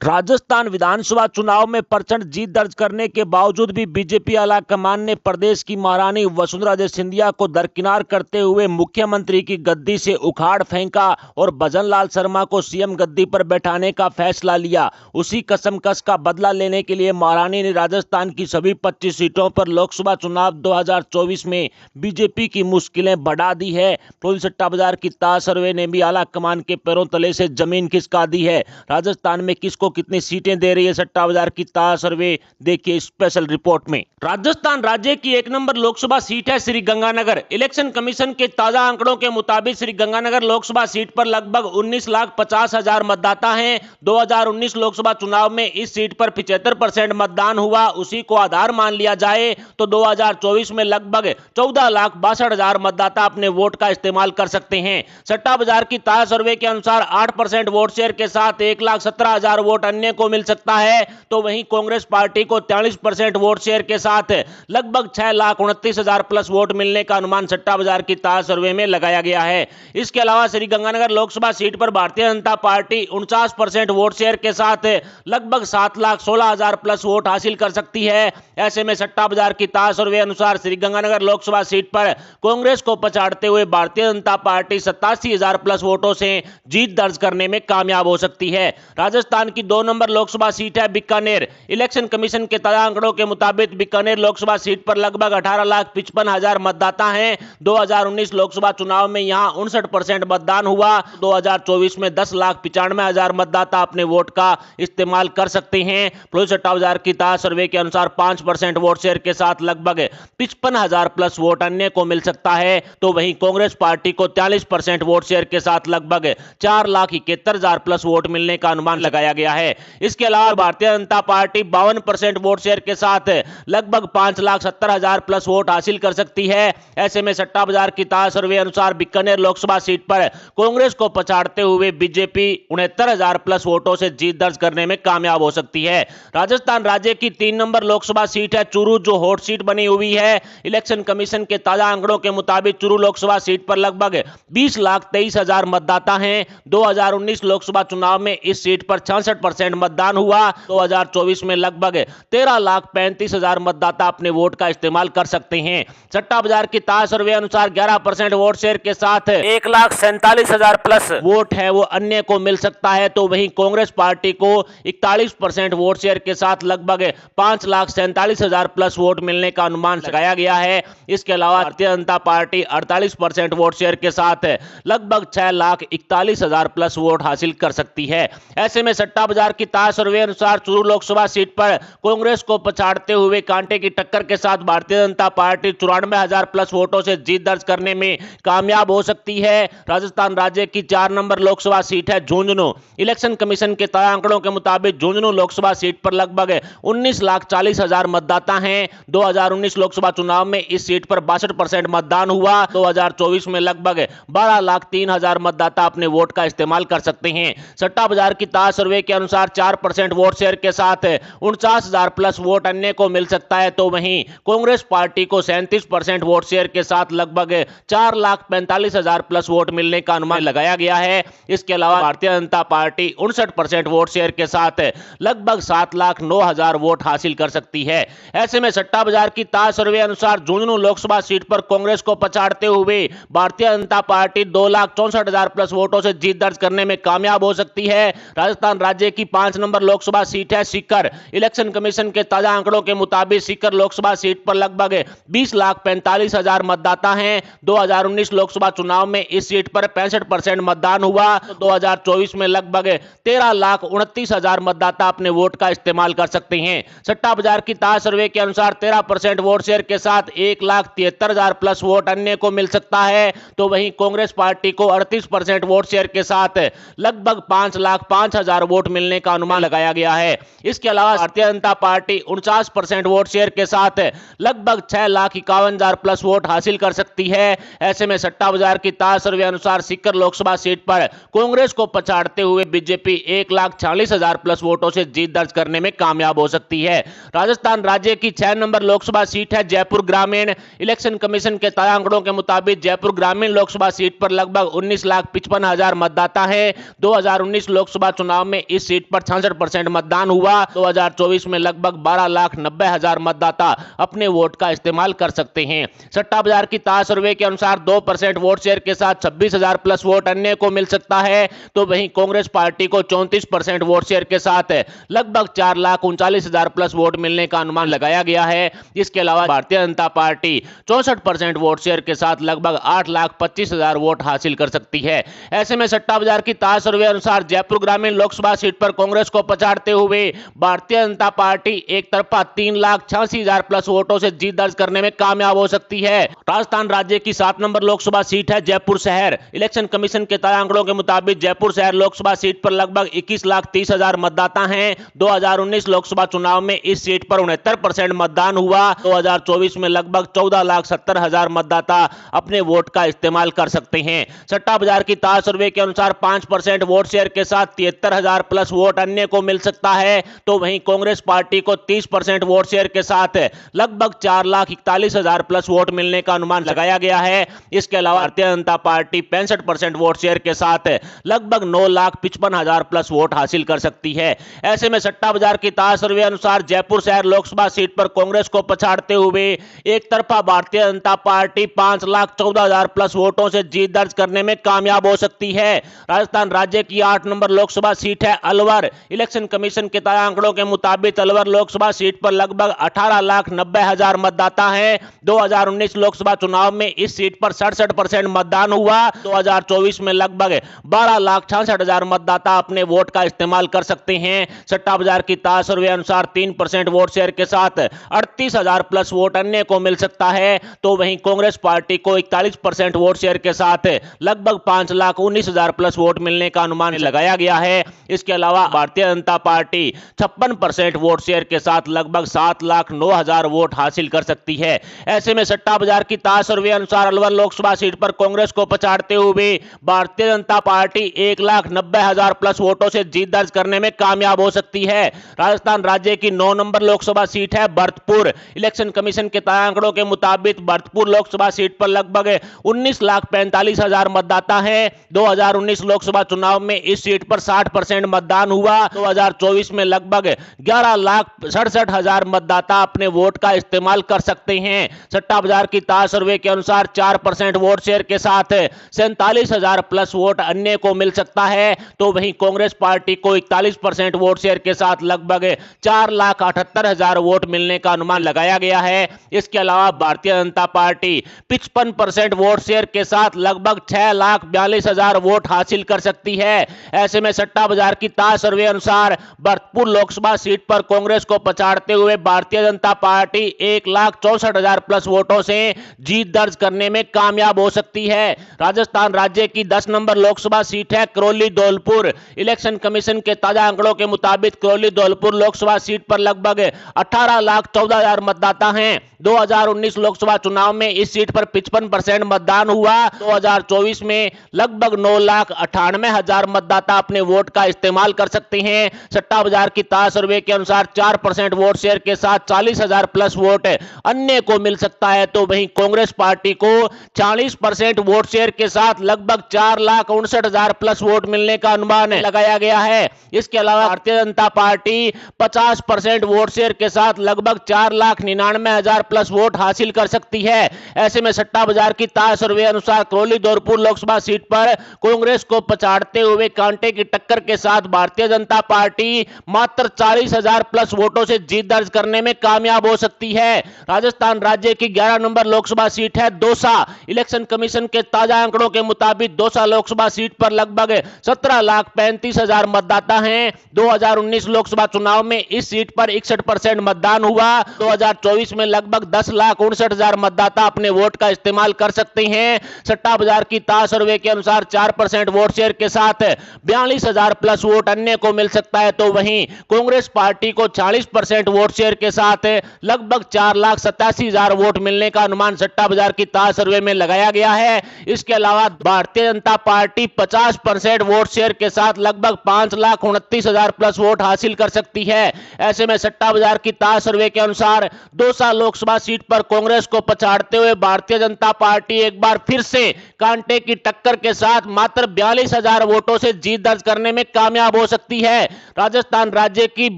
राजस्थान विधानसभा चुनाव में प्रचंड जीत दर्ज करने के बावजूद भी बीजेपी आलाकमान ने प्रदेश की महारानी वसुंधरा राजे सिंधिया को दरकिनार करते हुए मुख्यमंत्री की गद्दी से उखाड़ फेंका और भजन लाल शर्मा को सीएम गद्दी पर बैठाने का फैसला लिया। उसी कसमकस का बदला लेने के लिए महारानी ने राजस्थान की सभी 25 सीटों पर लोकसभा चुनाव 2024 में बीजेपी की मुश्किलें बढ़ा दी है। पुलिस सट्टा बाजार की ताज सर्वे ने भी आलाकमान के पैरों तले से जमीन खिसका दी है। राजस्थान में किसको कितनी सीटें दे रही है सट्टा बाजार की ताजा सर्वे, देखिए स्पेशल रिपोर्ट में। राजस्थान राज्य की 1 नंबर लोकसभा सीट है श्रीगंगानगर। इलेक्शन कमीशन के ताजा आंकड़ों के मुताबिक श्रीगंगानगर लोकसभा सीट पर लगभग 19,50,000 मतदाता हैं। 2019 लोकसभा चुनाव में इस सीट पर 75% मतदान हुआ। उसी को आधार मान लिया जाए तो 2024 में लगभग 14,62,000 मतदाता अपने वोट का इस्तेमाल कर सकते हैं। सट्टा बाजार की ताजा सर्वे के अनुसार 8% वोट शेयर के साथ 1,17,000 वोट अन्य को मिल सकता है, तो वहीं कांग्रेस पार्टी को 43% वोट शेयर के साथ लगभग 6,29,000 प्लस वोट मिलने का अनुमान सट्टा बाजार की ताजा सर्वे में लगाया गया है। इसके अलावा श्रीगंगानगर लोकसभा सीट पर Bharatiya Janata party 49% vote share के साथ लगभग 7,16,000 प्लस वोट हासिल कर सकती है। ऐसे में सट्टा बाजार की ताजा सर्वे अनुसार श्रीगंगानगर लोकसभा सीट पर कांग्रेस को पछाड़ते हुए भारतीय जनता पार्टी 87,000 प्लस वोटों से जीत दर्ज करने में कामयाब हो सकती है। राजस्थान की 2 नंबर लोकसभा सीट है बीकानेर। इलेक्शन कमीशन के ताजा आंकड़ों के मुताबिक बीकानेर लोकसभा सीट पर लगभग 18,55,000 मतदाता हैं। 2019 लोकसभा चुनाव में यहां 59% मतदान हुआ। 2024 में 10,95,000 मतदाता अपने वोट का इस्तेमाल कर सकते हैं। पुलिस सट्टा बाजार की ताजा सर्वे के अनुसार 5% वोट शेयर के साथ लगभग 55,000 प्लस वोट अन्य को मिल सकता है, तो वहीं कांग्रेस पार्टी को 43% वोट शेयर के साथ लगभग 4,71,000 प्लस वोट मिलने का अनुमान लगाया गया है। इसके अलावा Bharatiya Janata party 52% vote share के साथ लगभग 5,70,000 प्लस वोट हासिल कर सकती है। ऐसे में सट्टा बाजार की ताजा सर्वे अनुसार बीकानेर लोकसभा सीट पर कांग्रेस को पछाड़ते हुए बीजेपी 69,000 प्लस वोटों से जीत दर्ज करने में कामयाब हो सकती है। राजस्थान राज्य की 3 नंबर लोकसभा सीट है चूरू, जो हॉट सीट बनी हुई है। इलेक्शन कमीशन के ताजा आंकड़ों के मुताबिक चूरू लोकसभा सीट पर लगभग 20,23,000 मतदाता हैं। 2019 लोकसभा चुनाव में इस सीट पर 66% मतदान हुआ। 2024 में लगभग 13,35,000 मतदाता अपने वोट का इस्तेमाल कर सकते हैं। सट्टा बाजार की ताजा सर्वे अनुसार 11% वोट शेयर के साथ 1,47,000 प्लस वोट है वो अन्य को मिल सकता है, तो वहीं कांग्रेस पार्टी को 41% वोट शेयर के साथ लगभग 5,47,000 प्लस वोट मिलने का अनुमान लगाया गया है। इसके अलावा Bharatiya Janata party 48% vote share के साथ लगभग 6,41,000 प्लस वोट हासिल कर सकती है। ऐसे में सट्टा बाजार की ताजा सर्वे अनुसार चूरू लोकसभा सीट पर कांग्रेस को पछाड़ते हुए कांटे की टक्कर के साथ भारतीय जनता पार्टी 94,000 प्लस वोटों से जीत दर्ज करने में कामयाब हो सकती है। राजस्थान राज्य की 4 नंबर लोकसभा सीट है झुंझुनू। इलेक्शन कमीशन के ताजा आंकड़ों के मुताबिक झुंझुनू लोकसभा सीट पर लगभग 19,40,000 मतदाता हैं। 2019 लोकसभा चुनाव में इस सीट पर 62% मतदान हुआ। 2024 में लगभग 12,03,000 मतदाता अपने वोट का इस्तेमाल कर सकते हैं। सट्टा बाजार की ताजा सर्वे के अनुसार 4% वोट शेयर के साथ 49,000 प्लस वोट अन्य को मिल सकता है, तो वहीं कांग्रेस पार्टी को 37% वोट शेयर के साथ लगभग 4,45,000 प्लस वोट मिलने का अनुमान लगाया गया है। इसके अलावा Bharatiya Janata party 59% vote share के साथ लगभग 7,09,000 वोट हासिल कर सकती है। ऐसे में सट्टा बाजार की ताजा सर्वे अनुसार झुंझुनू लोकसभा सीट पर कांग्रेस को पछाड़ते हुए भारतीय जनता पार्टी 2,64,000 प्लस वोटों से जीत दर्ज करने में कामयाब हो सकती है। राजस्थान राज्य की 5 नंबर लोकसभा सीट है सीकर। इलेक्शन कमीशन के ताजा आंकड़ों के मुताबिक सीकर लोकसभा सीट पर लगभग 20,45,000 मतदाता हैं। 2019 लोकसभा चुनाव में इस सीट पर 65% मतदान हुआ। 2024 में लगभग 13,29,000 मतदाता अपने वोट का इस्तेमाल कर सकते हैं। सट्टा बाजार की ताजा सर्वे के अनुसार 13% वोट शेयर के साथ 1,73,000 प्लस वोट अन्य को मिल सकता है, तो वहीं कांग्रेस पार्टी को 38% वोट शेयर के साथ लगभग 5,05,000 वोट मिलने का अनुमान लगाया गया है। इसके अलावा Bharatiya Janata party 49% vote share के साथ लगभग 6,51,000 प्लस वोट हासिल कर सकती है। ऐसे में सट्टा बाजार की ताजा सर्वे अनुसार सीकर लोकसभा सीट पर कांग्रेस को पछाड़ते हुए बीजेपी 1,46,000 प्लस वोटों से जीत दर्ज करने में कामयाब हो सकती है। राजस्थान राज्य की 6 नंबर लोकसभा सीट है जयपुर ग्रामीण। इलेक्शन कमीशन के ताजा आंकड़ों के मुताबिक जयपुर ग्रामीण लोकसभा सीट पर लगभग 19,55,000 मतदाता है। 2019 लोकसभा चुनाव में इस सीट पर 66% मतदान हुआ। 2024 में लगभग 12,90,000 मतदाता अपने वोट का इस्तेमाल कर सकते हैं। सट्टा बाजार की ताज सर्वे के अनुसार 2% वोट शेयर के साथ 26,000 प्लस वोट अन्य को मिल सकता है, तो वहीं कांग्रेस पार्टी को 34% वोट शेयर के साथ लगभग 4,39,000 प्लस वोट मिलने का अनुमान लगाया गया है। इसके अलावा Bharatiya Janata party 64% vote share के साथ लगभग 8,25,000 वोट हासिल कर सकती है। ऐसे में सट्टा बाजार की ताज सर्वे अनुसार जयपुर ग्रामीण लोकसभा सीट पर कांग्रेस को पछाड़ते हुए भारतीय जनता पार्टी एक तरफा 3,86,000 प्लस वोटों से जीत दर्ज करने में कामयाब हो सकती है। राजस्थान राज्य की 7 नंबर लोकसभा सीट है जयपुर शहर। इलेक्शन कमीशन के ताजा आंकड़ों के मुताबिक जयपुर शहर लोकसभा सीट पर लगभग 21,30,000 मतदाता हैं। 2019 लोकसभा चुनाव में इस सीट पर 69% मतदान हुआ। 2024 में लगभग 14,70,000 मतदाता अपने वोट का इस्तेमाल कर सकते हैं। सट्टा बाजार की ताज सर्वे के अनुसार 5% वोट शेयर के साथ 73,000 प्लस वोट अन्य को मिल सकता है, तो वहीं कांग्रेस पार्टी को 30% वोट शेयर के साथ लगभग 4,41,000 प्लस वोट मिलने का अनुमान लगाया गया है। इसके अलावा Bharatiya Janata party 65% vote share के साथ लगभग 9,55,000 प्लस वोट हासिल कर सकती है। ऐसे में सट्टा बाजार की ताज सर्वे अनुसार जयपुर शहर लोकसभा सीट पर कांग्रेस को पछाड़ते हुए एक तरफा भारतीय जनता पार्टी 5,14,000 प्लस वोटों से जीत दर्ज करने में कामयाब हो सकती है। राजस्थान राज्य की 8 नंबर लोकसभा सीट है अलवर। इलेक्शन कमीशन के ताजा आंकड़ों के मुताबिक अलवर लोकसभा सीट पर लगभग 18,90,000 मतदाता हैं। 2019 लोकसभा चुनाव में इस सीट पर 67% मतदान हुआ। 2024 में लगभग 12,66,000 मतदाता अपने वोट का इस्तेमाल कर सकते हैं। सट्टा बाजार की ताज सर्वे अनुसार 3% वोट शेयर के साथ 38,000 प्लस वोट अन्य को मिल सकता है, तो वहीं कांग्रेस पार्टी को 41% वोट शेयर के साथ लगभग 5,19,000 प्लस वोट मिलने का अनुमान लगाया गया है। इसके अलावा Bharatiya Janata party 56% vote share के साथ लगभग 7,09,000 वोट हासिल कर सकती है। ऐसे में सट्टा बाजार की ताज सर्वे अनुसार अलवर लोकसभा सीट पर कांग्रेस को पछाड़ते हुए भारतीय जनता पार्टी 1,90,000 प्लस वोटों से जीत दर्ज करने में कामयाब हो सकती है। राजस्थान राज्य की 9 नंबर लोकसभा सीट है भरतपुर। इलेक्शन कमीशन के ताजा आंकड़ों के मुताबिक भरतपुर लोकसभा सीट पर लगभग 19,45,000 मतदाता हैं। 2019 लोकसभा चुनाव में इस सीट पर 60% मतदान हुआ। 2024 में लगभग 11,67,000 मतदाता अपने वोट का इस्तेमाल कर सकते हैं। सट्टा बाजार की ताज सर्वे के अनुसार 4% वोट शेयर के साथ 47,000 प्लस वोट अन्य को मिल सकता है, तो वहीं कांग्रेस पार्टी को 41% वोट शेयर के साथ लगभग 4,78,000 वोट मिलने का अनुमान लगाया गया है। इसके अलावा Bharatiya Janata party 55% vote share के साथ लगभग 6,42,000 वोट हासिल कर सकती है। ऐसे में सट्टा बाजार की ताज सर्वे अनुसार भरतपुर लोकसभा सीट पर कांग्रेस को पछाड़ते हुए भारतीय जनता पार्टी 1,64,000 प्लस वोटों से जीत दर्ज करने में कामयाब हो सकती है। राजस्थान राज्य की 10 नंबर लोकसभा सीट है करौली धौलपुर। इलेक्शन कमीशन के ताजा आंकड़ों के मुताबिक करौली धौलपुर लोकसभा सीट पर लगभग 18,14,000 मतदाता हैं। 2019 लोकसभा चुनाव में इस सीट पर 55% मतदान हुआ। 2024 में लगभग 9,98,000 मतदाता अपने वोट का इस्तेमाल कर सकते हैं। सट्टा बाजार की ताज सर्वे के अनुसार 4% वोट शेयर के साथ 40,000 प्लस वोट अन्य को मिल सकता है, तो वहीं कांग्रेस पार्टी को 40% वोट शेयर के साथ लगभग 4,59,000 प्लस वोट मिलने का अनुमान लगाया गया है। इसके अलावा Bharatiya Janata party 50% vote share के साथ लगभग 4,99,000 प्लस वोट हासिल कर सकती है। ऐसे में सट्टा बाजार की ताज सर्वे अनुसार करौली धौलपुर लोकसभा सीट पर कांग्रेस को पछाड़ते हुए कांटे की टक्कर के साथ भारतीय जनता पार्टी मात्र 40,000 प्लस वोटों से जीत दर्ज करने में कामयाब हो सकती है। राजस्थान राज्य की 11 नंबर लोकसभा सीट है दौसा। इलेक्शन कमीशन के ताजा आंकड़ों के मुताबिक दौसा लोकसभा सीट पर लगभग 17,35,000 मतदाता हैं। 2019 लोकसभा चुनाव में इस सीट पर 61% मतदान हुआ। 2024 में लगभग 10,59,000 मतदाता अपने वोट का इस्तेमाल कर सकते हैं। सट्टा बाजार की ताज सर्वे के अनुसार 4% वोट शेयर के साथ 42,000 प्लस वोट अन्य को मिल सकता है, तो वहीं कांग्रेस पार्टी को 40% वोट शेयर के साथ लगभग 4,87,000 वोट मिलने का अनुमान सट्टा बाजार की ताज सर्वे में लगाया गया है। इसके अलावा Bharatiya Janata party 50% vote share के साथ लगभग 5,29,000 प्लस वोट हासिल कर सकती है। ऐसे में सट्टा बाजार की ताज सर्वे के अनुसार दौसा लोकसभा सीट पर कांग्रेस को पछाड़ते हुए भारतीय जनता पार्टी एक बार फिर से कांटे की टक्कर के साथ मात्र 42,000 वोटों से जीत दर्ज करने में कामयाब हो सकती है। राजस्थान राज्य की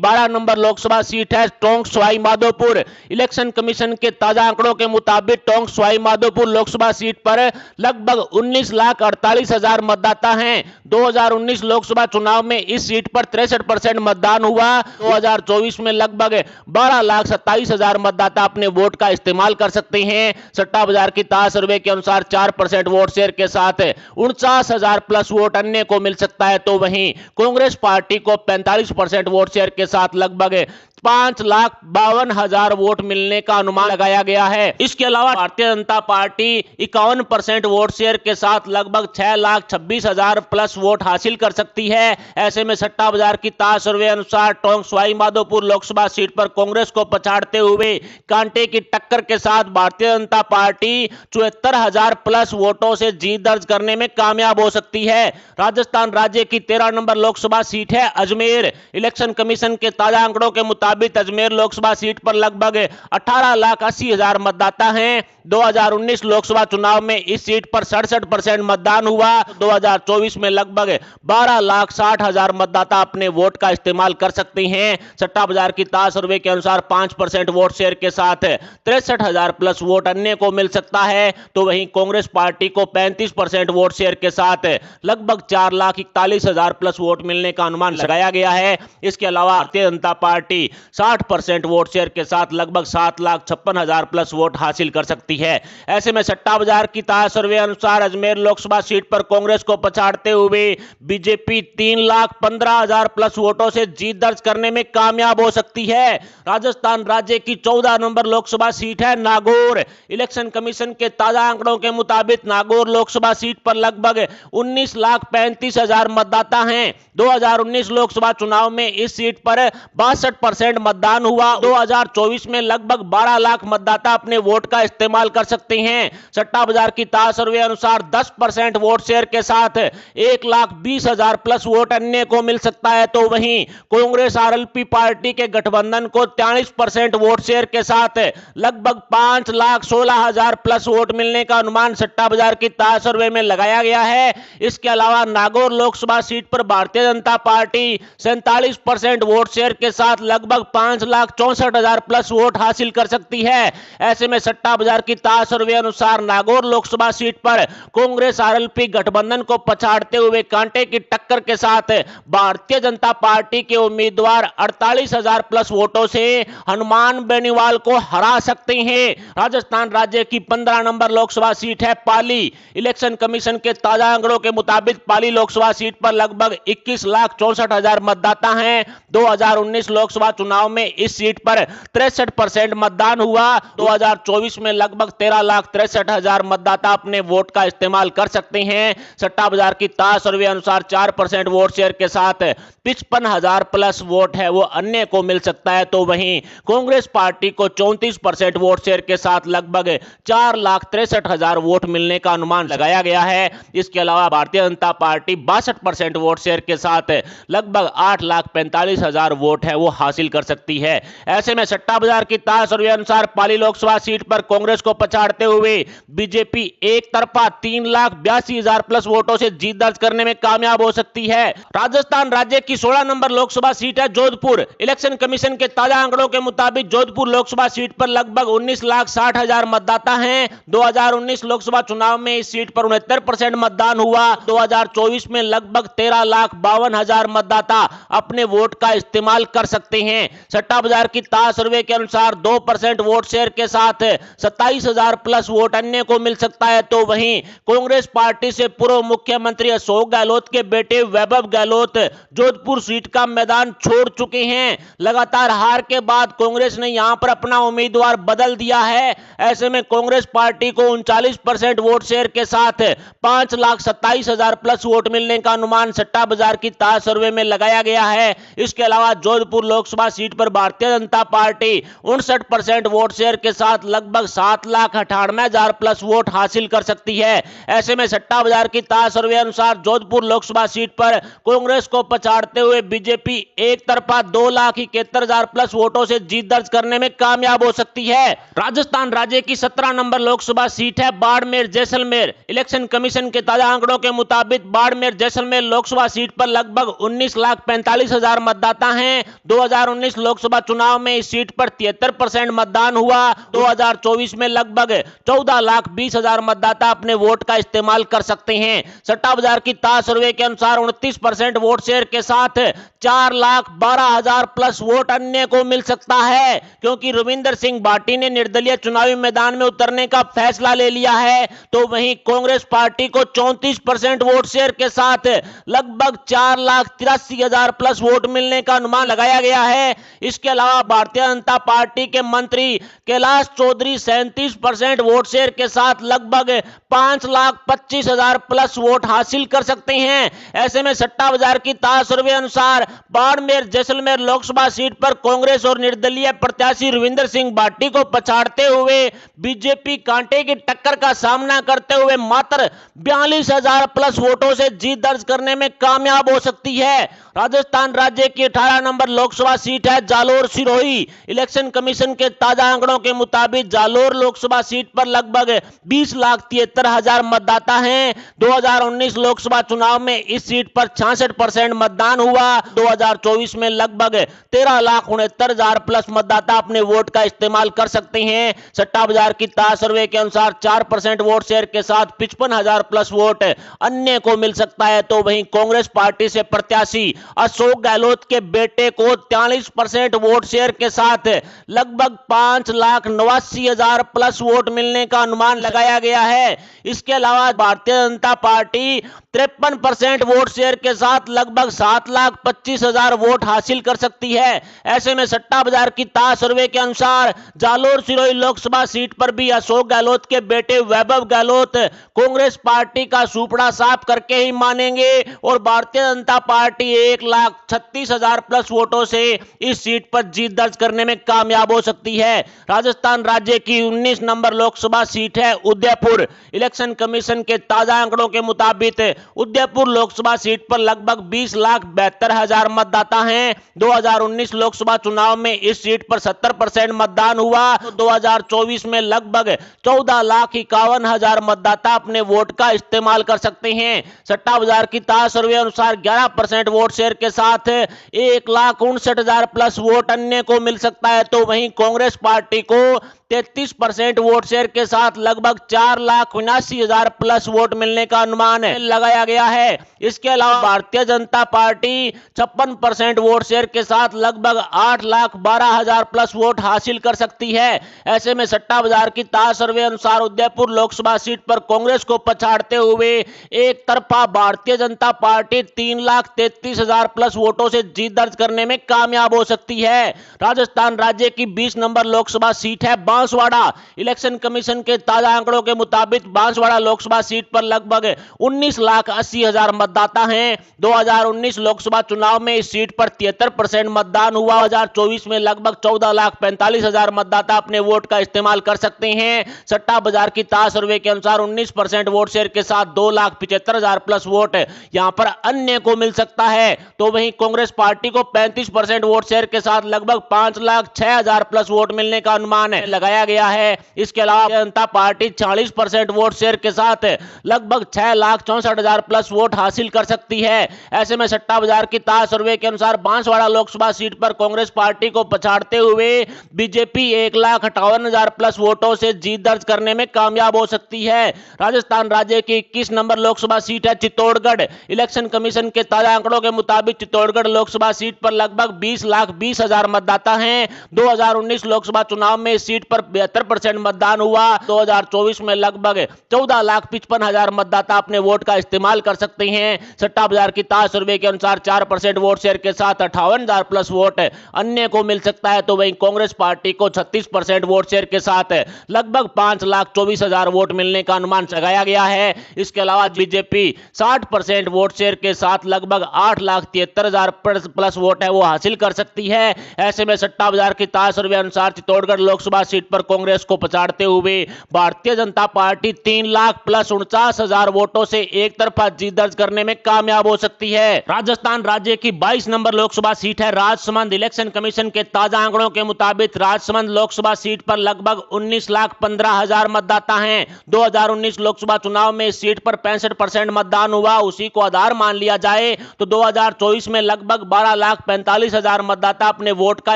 12 नंबर लोकसभा सीट है टोंक सवाई माधोपुर। इलेक्शन कमीशन के ताजा आंकड़ों के मुताबिक टोंक सवाई माधोपुर लोकसभा सीट पर लगभग 19,48,000 मतदाता हैं। 2019 लोकसभा चुनाव में इस सीट पर 63% मतदान हुआ। 2024 में लगभग 12,27,000 मतदाता अपने वोट का इस्तेमाल कर सकते हैं। सट्टा बाजार की ताजा सर्वे के अनुसार 4% वोट शेयर के साथ 49,000 प्लस वोट अन्य को मिल सकता है, तो वहीं कांग्रेस पार्टी को 45% वोट शेयर के साथ लगभग 5,52,000 वोट मिलने का अनुमान लगाया गया है। इसके अलावा Bharatiya Janata party 51% vote share के साथ लगभग 6,26,000 प्लस वोट हासिल कर सकती है। ऐसे में सट्टा बाजार की ताजा सर्वे अनुसार टोंक सवाई माधोपुर लोकसभा सीट पर कांग्रेस को पछाड़ते हुए कांटे की टक्कर के साथ भारतीय जनता पार्टी 74,000 प्लस वोटों से जीत दर्ज करने में कामयाब हो सकती है। राजस्थान राज्य की 13 नंबर लोकसभा सीट है अजमेर। इलेक्शन कमीशन के ताजा आंकड़ों के मुताबिक अजमेर लोकसभा सीट पर लगभग 18,80,000 मतदाता हैं। 2019 लोकसभा चुनाव में इस सीट पर 67% मतदान हुआ। 2024 में लगभग 12,60,000 मतदाता अपने वोट का इस्तेमाल कर सकते हैं। सट्टा बाजार की ताजा सर्वे के अनुसार 5% वोट शेयर के साथ 63,000 प्लस वोट अन्य को मिल सकता है, तो वहीं कांग्रेस पार्टी को 35% वोट शेयर के साथ लगभग 4,41,000 प्लस वोट मिलने का अनुमान लगाया गया है। इसके अलावा Bharatiya Janata party 60% vote share के साथ लगभग 7,56,000 प्लस वोट हासिल कर सकती है। ऐसे में सट्टा बाजार की ताजा सर्वे अनुसार अजमेर लोकसभा सीट पर कांग्रेस को पछाड़ते हुए बीजेपी 3,15,000 प्लस वोटों से जीत दर्ज करने में कामयाब हो सकती है। राजस्थान राज्य की 14 नंबर लोकसभा सीट है नागौर। इलेक्शन कमीशन के ताजा आंकड़ों के मुताबिक नागौर लोकसभा सीट पर लगभग 19,35,000 मतदाता हैं। 2019 लोकसभा चुनाव में इस सीट पर 62% मतदान हुआ। 2024 में लगभग 12 लाख मतदाता अपने वोट का इस्तेमाल कर सकते हैं। सट्टा बाजार की ताजा सर्वे अनुसार 10% वोट शेयर के साथ 1,20,000 प्लस वोट अन्य को मिल सकता है, तो वहीं कांग्रेस आरएलपी पार्टी के गठबंधन को 43% वोट शेयर के साथ लगभग 5,16,000 प्लस वोट मिलने का अनुमान सट्टा बाजार की ताजा सर्वे में लगाया गया है। इसके अलावा नागौर लोकसभा सीट पर Bharatiya Janata party 47% vote share के साथ लगभग 5,64,000 प्लस वोट हासिल कर सकती है। ऐसे में सट्टा बाजार की ताजा सर्वे अनुसार नागौर लोकसभा सीट पर कांग्रेस आरएलपी गठबंधन को पछाड़ते हुए कांटे की टक्कर के साथ भारतीय जनता पार्टी के उम्मीदवार 48,000 प्लस वोटों से हनुमान बेनीवाल को हरा सकते हैं। राजस्थान राज्य की 15 नंबर लोकसभा सीट है पाली। इलेक्शन कमीशन के ताजा आंकड़ों के मुताबिक पाली लोकसभा सीट पर लगभग 21,64,000 मतदाता हैं। 2019 लोकसभा चुनाव में इस सीट पर 63% मतदान हुआ। 2024 में लगभग 13,63,000 मतदाता अपने वोट का इस्तेमाल कर सकते हैं। सट्टा बाजार की ताजा सर्वे अनुसार 4% वोट शेयर के साथ 55,000 प्लस वोट है वो अन्य को मिल सकता है, तो वहीं कांग्रेस पार्टी को 34% वोट शेयर के साथ लगभग 4,63,000 वोट मिलने का अनुमान लगाया गया है। इसके अलावा Bharatiya Janata party 62% vote share के साथ लगभग 8,45,000 वोट है वो हासिल कर सकती है। ऐसे में सट्टा बाजार की ताजा सर्वे अनुसार पाली लोकसभा सीट पर कांग्रेस को पछाड़ते हुए बीजेपी एक तरफा 3,82,000 प्लस वोटों से जीत दर्ज करने में कामयाब हो सकती है। राजस्थान राज्य की 16 नंबर लोकसभा सीट है जोधपुर। इलेक्शन कमीशन के ताजा आंकड़ों के मुताबिक जोधपुर लोकसभा सीट पर लगभग 19,60,000 मतदाता हैं। 2019 लोकसभा चुनाव में इस सीट पर 69% मतदान हुआ। 2024 में लगभग 13,52,000 मतदाता अपने वोट का इस्तेमाल कर सकते हैं। सट्टा बाजार की ताजा सर्वे के अनुसार 2% वोट शेयर के साथ 27,000 प्लस वोट अन्य को मिल सकता है, तो वहीं कांग्रेस पार्टी से पूर्व मुख्यमंत्री अशोक गहलोत के बेटे वैभव गहलोत जोधपुर सीट का मैदान छोड़ चुके हैं। लगातार हार के बाद कांग्रेस ने यहां पर अपना उम्मीदवार बदल दिया है। ऐसे में कांग्रेस पार्टी को 39% वोट शेयर के साथ 5,27,000 प्लस वोट मिलने का अनुमान सट्टा बाजार की ताजा सर्वे में लगाया गया है। इसके अलावा जोधपुर लोकसभा सीट पर Bharatiya Janata party 59% vote share के साथ लगभग 7,98,000 प्लस वोट हासिल कर सकती है। ऐसे में सट्टा बाजार की ताजा सर्वे अनुसार जोधपुर लोकसभा सीट पर कांग्रेस को पछाड़ते हुए बीजेपी एक तरफा 2,71,000 प्लस वोटों से जीत दर्ज करने में कामयाब हो सकती है। राजस्थान राज्य की 17 नंबर लोकसभा सीट है बाड़मेर जैसलमेर। इलेक्शन कमीशन के ताजा आंकड़ों के मुताबिक बाड़मेर जैसलमेर लोकसभा सीट पर लगभग 19,45,000 मतदाता हैं। 2019 लोकसभा चुनाव में इस सीट पर 73% मतदान हुआ। 2024 में लगभग 14,20,000 मतदाता अपने वोट का इस्तेमाल कर सकते हैं। सट्टा बाजार की ताजा सर्वे के अनुसार 29% वोट शेयर के साथ 4,12,000 प्लस वोट अन्य को मिल सकता है, क्योंकि रविंदर सिंह भाटी ने निर्दलीय चुनावी मैदान में उतरने का फैसला ले लिया है। तो वहीं कांग्रेस पार्टी को 34% वोट शेयर के साथ लगभग 4,83,000 प्लस वोट मिलने का अनुमान लगाया गया है। इसके अलावा भारतीय जनता पार्टी के मंत्री कैलाश चौधरी 37% वोट शेयर के साथ लगभग 5,25,000 प्लस वोट हासिल कर सकते हैं। ऐसे में सट्टा बाजार की ताजा सर्वे अनुसार बाड़मेर जैसलमेर लोकसभा सीट पर कांग्रेस और निर्दलीय प्रत्याशी रविंदर सिंह भाटी को पछाड़ते हुए बीजेपी कांटे की टक्कर का सामना करते हुए मात्र 42,000 प्लस वोटों से जीत दर्ज करने में कामयाब हो सकती है। राजस्थान राज्य की 18 नंबर लोकसभा सीट है जालोर सिरोही। इलेक्शन कमीशन के ताजा आंकड़ों के मुताबिक जालोर लोकसभा सीट पर लगभग 20,73,000 मतदाता हैं। 2019 लोकसभा चुनाव में इस सीट पर 66% मतदान हुआ। 2024 में लगभग 13,69,000 प्लस मतदाता अपने वोट का इस्तेमाल कर सकते हैं। सट्टा बाजार की ताजा सर्वे के अनुसार 4% वोट शेयर के साथ 55,000 प्लस वोट अन्य को मिल सकता है। तो वहीं कांग्रेस पार्टी से प्रत्याशी अशोक गहलोत के बेटे को 43% वोट शेयर के साथ लगभग 5,89,000 प्लस वोट मिलने का अनुमान लगाया गया है। इसके अलावा Bharatiya Janata party 53% vote share के साथ लगभग 7,25,000 वोट हासिल कर सकती है। ऐसे में सट्टा बाजार की ताजा सर्वे के अनुसार जालोर सिरोही लोकसभा सीट पर भी अशोक गहलोत के बेटे वैभव गहलोत कांग्रेस पार्टी का सुपड़ा साफ करके ही मानेंगे और भारतीय जनता पार्टी 1,36,000 प्लस वोटों से इस सीट पर जीत दर्ज करने में कामयाब हो सकती है। राजस्थान राज्य की 19 नंबर लोकसभा सीट है उदयपुर। इलेक्शन कमीशन के ताजा आंकड़ों के मुताबिक उदयपुर लोकसभा सीट पर लगभग 20,72,000 मतदाता हैं। 2019 लोकसभा चुनाव में इस सीट पर 70% मतदान हुआ। 2024 में लगभग 14,51,000 मतदाता अपने वोट का इस्तेमाल कर सकते हैं। सट्टा बाजार की ताजा सर्वे अनुसार 11% वोट शेयर के साथ 1,59,000 प्लस वोट अन्य को मिल सकता है। तो वहीं कांग्रेस पार्टी को 33% वोट शेयर के साथ लगभग 4,79,000 प्लस वोट मिलने का अनुमान लगाया गया है। इसके अलावा Bharatiya Janata party 56% vote share के साथ लगभग 8,12,000 प्लस वोट हासिल कर सकती है। ऐसे में सट्टा बाजार की ताजा सर्वे अनुसार उदयपुर लोकसभा सीट पर कांग्रेस को पछाड़ते हुए एक तरफा भारतीय जनता पार्टी 3,33,000 प्लस वोटों से जीत दर्ज करने में कामयाब हो सकती है। राजस्थान राज्य की 20 नंबर लोकसभा सीट है बांसवाड़ा। इलेक्शन कमीशन के ताजा आंकड़ों के मुताबिक बांसवाड़ा लोकसभा सीट पर लगभग 19,80,000 मतदाता हैं। 2019 लोकसभा चुनाव में इस सीट पर 73% मतदान हुआ। 2024 में लगभग 14,45,000 मतदाता अपने वोट का इस्तेमाल कर सकते हैं। सट्टा बाजार की ताजा सर्वे के अनुसार 19% वोट शेयर के साथ 2,75,000 प्लस वोट यहां पर अन्य को मिल सकता है। तो वहीं कांग्रेस पार्टी को 35% वोट शेयर के साथ लगभग 5,06,000 प्लस वोट मिलने का अनुमान लगाया गया है। इसके अलावा जनता पार्टी 40% वोट शेयर के साथ लगभग 6,64,000 प्लस वोट हासिल कर सकती है। ऐसे में सट्टा बाजार की ताजा सर्वे के अनुसार बांसवाड़ा लोकसभा सीट पर कांग्रेस पार्टी को पछाड़ते हुए बीजेपी 1,58,000 प्लस वोटों से जीत दर्ज करने में कामयाब हो सकती है। राजस्थान राज्य की 21 नंबर लोकसभा सीट है चित्तौड़गढ़। इलेक्शन कमीशन के ताजा आंकड़ों के मुताबिक चित्तौड़गढ़ लोकसभा सीट पर लगभग 20,20,000 मतदाता हैं। 2019 लोकसभा चुनाव में इस सीट पर 72% मतदान हुआ। 2024 में लगभग 14,55,000 मतदाता अपने वोट का इस्तेमाल कर सकते हैं। सट्टा बाजार की ताज सर्वे के अनुसार 4% वोट शेयर के साथ 58,000 प्लस वोट अन्य को मिल सकता है, तो वहीं कांग्रेस पार्टी को 36% वोट शेयर के साथ लगभग 5,24,000 वोट मिलने का अनुमान लगाया गया है। इसके अलावा बीजेपी 60% वोट शेयर के साथ लगभग 8,73,000 प्लस वोट है वो हासिल कर सकती है। ऐसे में सट्टा बाजार की ताज सर्वे अनुसार चित्तौड़गढ़ लोकसभा सीट पर कांग्रेस को पछाड़ते हुए भारतीय जनता पार्टी 3,49,000 वोटों से एक तरफा जीत दर्ज करने में कामयाब हो सकती है। राजस्थान राज्य की 22 नंबर लोकसभा सीट है राजसमंद। इलेक्शन कमीशन के ताजा आंकड़ों के मुताबिक राजसमंद लोकसभा सीट पर लगभग 19,15,000 मतदाता हैं। 2019 लोकसभा चुनाव में इस सीट पर 65% मतदान हुआ। उसी को आधार मान लिया जाए तो 2024 में लगभग 12,45,000 मतदाता अपने वोट का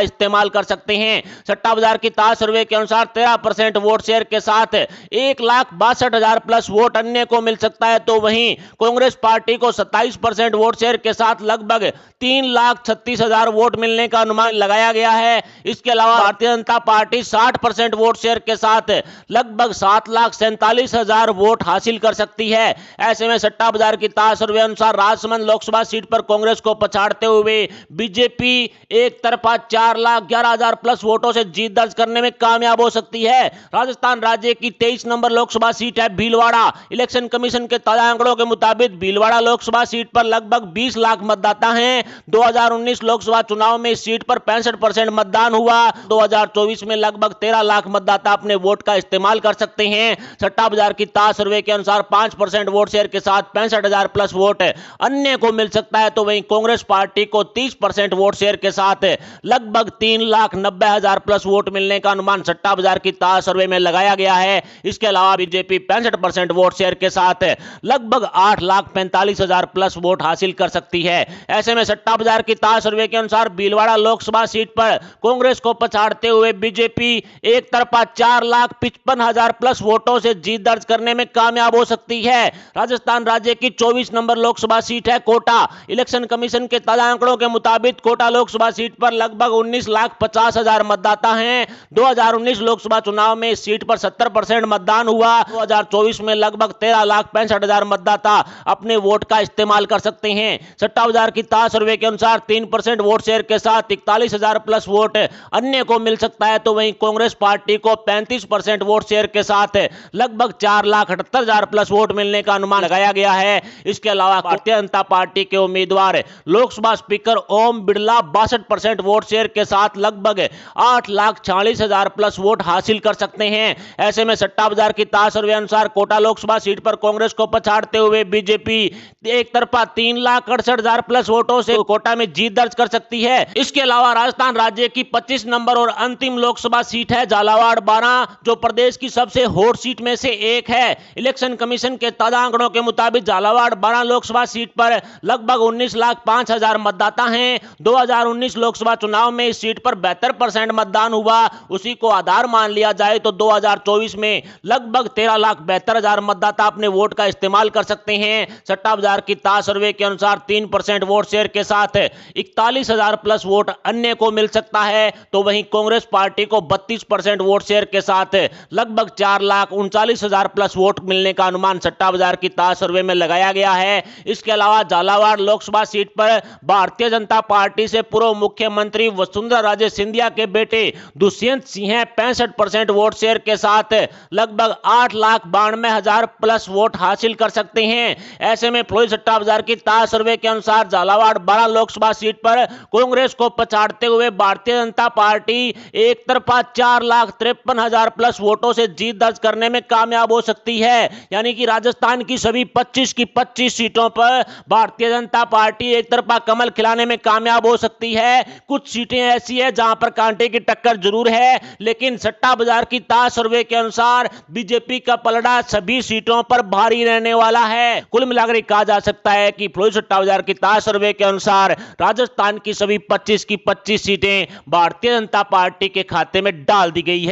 इस्तेमाल कर सकते हैं। सट्टा बाजार की ताज सर्वे के अनुसार 13% वोट शेयर के साथ 1,62,000 प्लस वोट अन्य को मिल सकता है, तो वहीं कांग्रेस पार्टी को 27% वोट शेयर के साथ लगभग 3,36,000 वोट मिलने का अनुमान लगाया गया है। इसके अलावा Bharatiya Janata party 60% vote share के साथ लगभग 7,47,000 वोट हासिल कर सकती है। ऐसे में सट्टा बाजार की ताज सर्वे अनुसार राजसमंद लोकसभा सीट पर कांग्रेस को पछाड़ते हुए बीजेपी एक तरफा 4,11,000 प्लस वोटों से जीत दर्ज करने में कामयाब हो सकती है। राजस्थान राज्य की 23 नंबर लोकसभा सीट है भीलवाड़ा। इलेक्शन कमीशन के ताजा आंकड़ों के मुताबिक भीलवाड़ा लोकसभा सीट पर लगभग 20 लाख मतदाता हैं। 2019 लोकसभा चुनाव में इस सीट पर 65% मतदान हुआ। 2024 में लगभग 13 लाख मतदाता अपने वोट का इस्तेमाल कर सकते हैं। सट्टा बाजार की ताज सर्वे के अनुसार 5% वोट शेयर के साथ 65,000 प्लस वोट अन्य को मिल सकता है, तो वहीं कांग्रेस पार्टी को 30% वोट शेयर के साथ लगभग 3,90,000 प्लस वोट मिलने का अनुमान सट्टा बाजार की ताज सर्वे में लगाया गया है। इसके अलावा बीजेपी 65% वोट शेयर के साथ लगभग 8,45,000 प्लस वोट हासिल कर सकती है। ऐसे में सट्टा बाजार की ताज सर्वे के अनुसार भीलवाड़ा लोकसभा सीट पर कांग्रेस को पछाड़ते हुए बीजेपी एक तरफा 4,55,000 प्लस वोटों से जीत दर्ज करने में कामयाब हो सकती है। राजस्थान राज्य की 24 नंबर लोकसभा सीट है कोटा। इलेक्शन कमीशन के ताजा आंकड़ों के मुताबिक कोटा लोकसभा सीट पर लगभग 19,50,000 मतदाता हैं। 2019 लोकसभा चुनाव में इस सीट पर 70% मतदान हुआ। 2024 में लगभग 13,65,000 मतदाता अपने वोट का इस्तेमाल कर सकते हैं। सट्टा बाजार की ताज सर्वे के अनुसार 3% वोट शेयर के साथ 41,000 प्लस वोट अन्य को मिल सकता है, तो वहीं कांग्रेस पार्टी को 35% वोट शेयर के साथ लगभग 4,78,000 प्लस वोट मिलने का अनुमान लगाया गया है। इसके अलावा भारतीय जनता पार्टी के उम्मीदवार Lok Sabha speaker Om Birla 62% vote share के साथ लगभग 8,46,000 प्लस वोट हासिल कर सकते हैं। ऐसे में सट्टा बाजार की ताज सर्वे अनुसार कोटा लोकसभा सीट पर कांग्रेस को पछाड़ते हुए बीजेपी एक तरफा 3,68,000 प्लस वोटों से कोटा में जीत दर्ज कर सकती है। इसके अलावा राजस्थान राज्य की 25 नंबर और अंतिम लोकसभा सीट है झालावाड़ 12, जो प्रदेश की सबसे हॉट सीट में से एक है। इलेक्शन कमीशन के ताजा आंकड़ों के मुताबिक झालावाड़ 12 लोकसभा सीट पर लगभग 19,05,000 मतदाता हैं। 2019 लोकसभा चुनाव में इस सीट पर 72% मतदान हुआ। उसी को आधार मान लिया जाए तो 2024 में लगभग 13,72,000 मतदाता अपने वोट का इस्तेमाल कर सकते हैं। सट्टा बाजार की ताज सर्वे के अनुसार 3% वोट शेयर के साथ 41,000 प्लस वोट अन्य को मिल सकता है, तो वहीं कांग्रेस पार्टी को 32% वोट शेयर के साथ लगभग 4,39,000 प्लस वोट मिलने का अनुमान सट्टा बाजार की ताज सर्वे में लगाया गया है। इसके अलावा झालावाड़ लोकसभा सीट पर भारतीय जनता पार्टी से पूर्व मुख्यमंत्री वसुंधरा राजे सिंधिया के बेटे दुष्यंत सिंह 65% वोट शेयर के साथ लगभग 8,92,000 प्लस वोट हासिल कर सकते हैं। ऐसे में फ्लोई सट्टा बाजार की ताज सर्वे के अनुसार झालावाड़ 12 लोकसभा सीट पर कांग्रेस को पछाड़ते हुए भारतीय जनता पार्टी एक तरफा 4,53,000 प्लस वोटों से जीत दर्ज करने में कामयाब हो सकती है। यानी कि राजस्थान की सभी 25 की 25 सीटों पर भारतीय जनता पार्टी एक तरफा कमल खिलाने में कामयाब हो सकती है। कुछ सीटें ऐसी है जहां पर कांटे की टक्कर जरूर है, लेकिन सट्टा बाजार की ताज सर्वे के अनुसार बीजेपी का पलड़ा सभी सीटों पर भारी रहने वाला है। कुल मिलाकर कहा जा सकता है कि फ्लोई सट्टा बाजार की ताज सर्वे के अनुसार राजस्थान की सभी 25 की 25 सीटें भारतीय जनता पार्टी के खाते में डाल दी गई है।